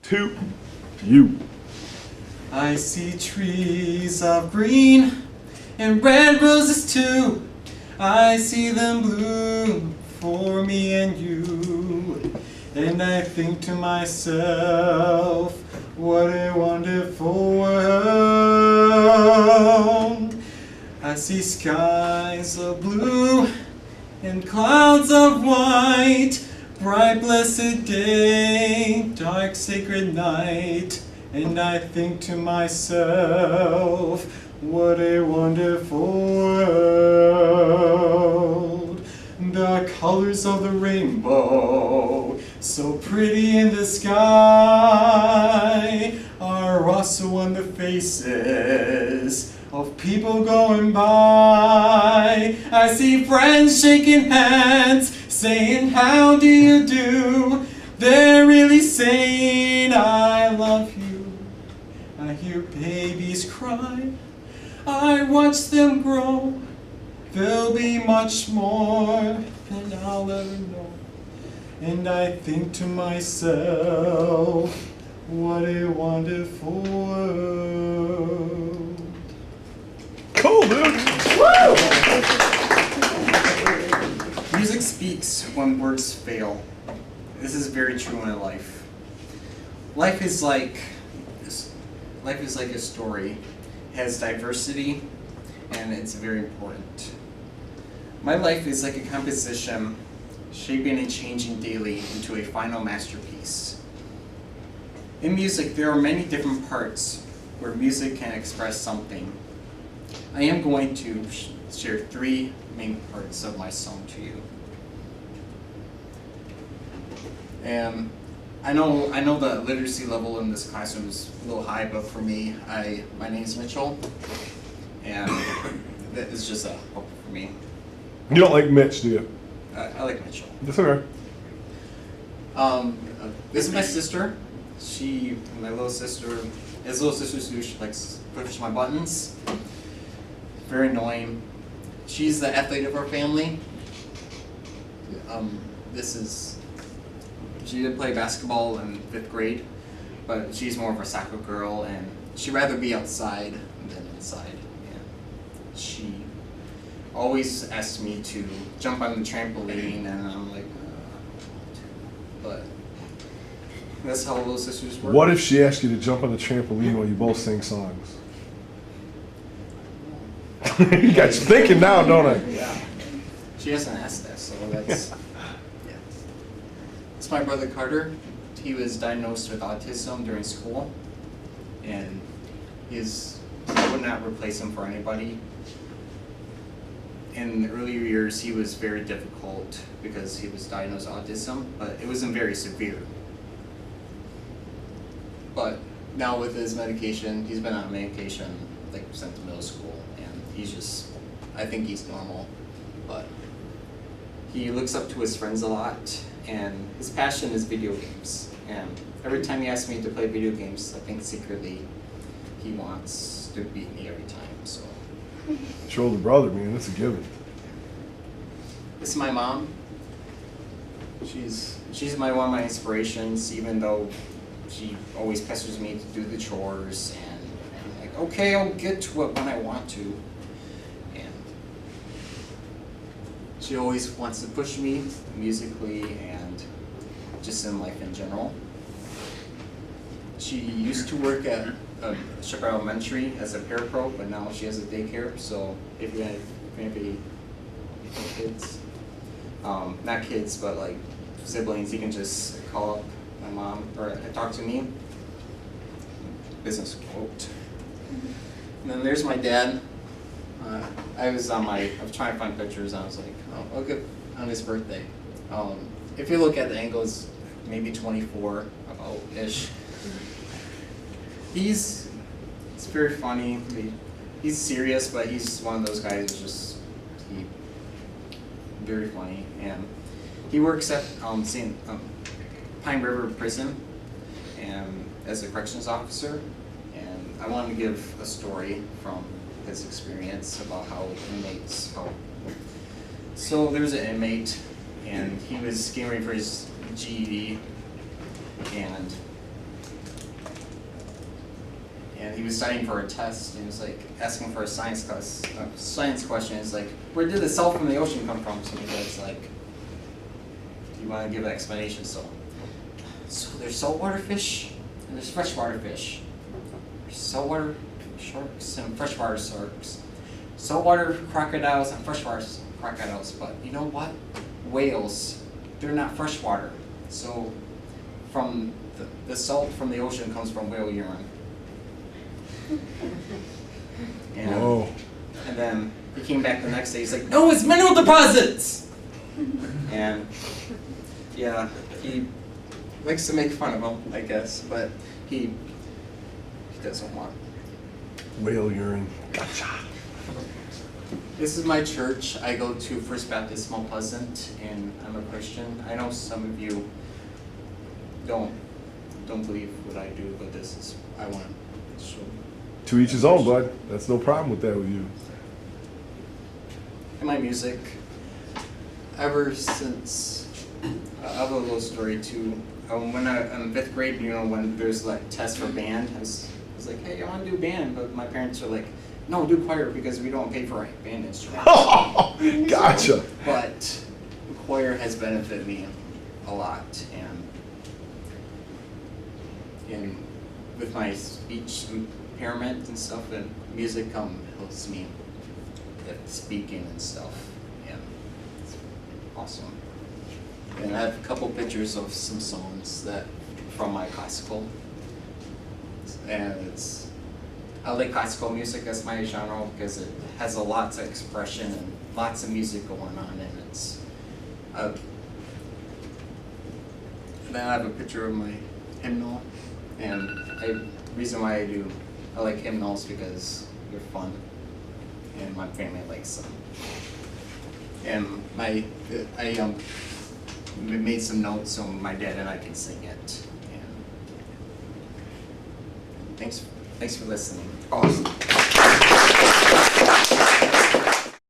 2, you. I see trees of green and red roses too. I see them bloom for me and you. And I think to myself, what a wonderful world. I see skies of blue and clouds of white, bright blessed day, dark sacred night. And I think to myself, what a wonderful world. The colors of the rainbow, so pretty in the sky, are also on the faces of people going by. I see friends shaking hands, saying, how do you do? They're really saying, I love you. I hear babies cry, I watch them grow. There'll be much more than I'll ever know. And I think to myself, what a wonderful world. Cool, dude. Woo! Music speaks when words fail. This is very true in life. Life is like a story. It has diversity, and it's very important. My life is like a composition, shaping and changing daily into a final masterpiece. In music, there are many different parts where music can express something. I am going to share 3 main parts of my song to you. And I know the literacy level in this classroom is a little high, but for me, my name is Mitchell, and that is just a hope for me. You don't like Mitch, do you? I like Mitchell. That's okay. This is my sister. My little sister, as little sisters do, she likes to push my buttons. Very annoying. She's the athlete of our family. She did play basketball in 5th grade, but she's more of a soccer girl, and she'd rather be outside than inside. And she always asks me to jump on the trampoline, and I'm like, but that's how little sisters work. What if she asked you to jump on the trampoline while you both sing songs? You got you thinking now, don't I? Yeah. She hasn't asked that, so that's... It's my brother Carter. He was diagnosed with autism during school, and I would not replace him for anybody. In the earlier years, he was very difficult because he was diagnosed with autism, but it wasn't very severe. But now with his medication, he's been on medication like since middle school, and I think he's normal, but he looks up to his friends a lot. And his passion is video games. And every time he asks me to play video games, I think secretly he wants to beat me every time. So. It's your older brother, man. That's a given. This is my mom. She's one of my inspirations, even though she always pesters me to do the chores. And I'm like, okay, I'll get to it when I want to. And she always wants to push me musically and just in life in general. She used to work at Shepherd Elementary as a parapro, but now she has a daycare. So if you have any kids, not kids, but like siblings, you can just call up my mom or talk to me. Business quote. And then there's my dad. I was trying to find pictures, and I was like, oh, okay, on his birthday. If you look at the angles, maybe 24 about-ish. It's very funny. He's serious, but he's one of those guys who's very funny. And he works at Pine River Prison and as a corrections officer. And I wanted to give a story from his experience about how inmates help. So there was an inmate, and he was getting ready for his GED, and he was studying for a test, and he was like asking for a science class, science question. It's like, where did the salt from the ocean come from? So my dad's like, do you want to give an explanation? So there's saltwater fish and there's freshwater fish. There's saltwater sharks and freshwater sharks. Saltwater crocodiles and freshwater crocodiles. But you know what? Whales, they're not freshwater. So from the salt from the ocean comes from whale urine. Oh. And then he came back the next day, he's like, no, it's mineral deposits! And yeah, he likes to make fun of him, I guess, but he doesn't want. Whale urine. Gotcha. This is my church. I go to First Baptist Mount Pleasant, and I'm a Christian. I know some of you don't believe what I do, but this is, I want to show. To each his own, bud. That's no problem with that with you. And my music, ever since, I have a little story too. When I'm in 5th grade, you know, when there's like tests for band, I was like, hey, I want to do band, but my parents were like, no, do choir because we don't pay for band instruments. Gotcha. But choir has benefited me a lot, and with my speech impairment and stuff, and music helps me at speaking and stuff, and it's awesome. And I have a couple pictures of some songs that from my classical, and I like classical music as my genre because it has a lot of expression and lots of music going on, and it's. And then I have a picture of my hymnal, and reason why I like hymnals because they're fun, and my family likes them. And I made some notes so my dad and I can sing it. And thanks for listening. Awesome.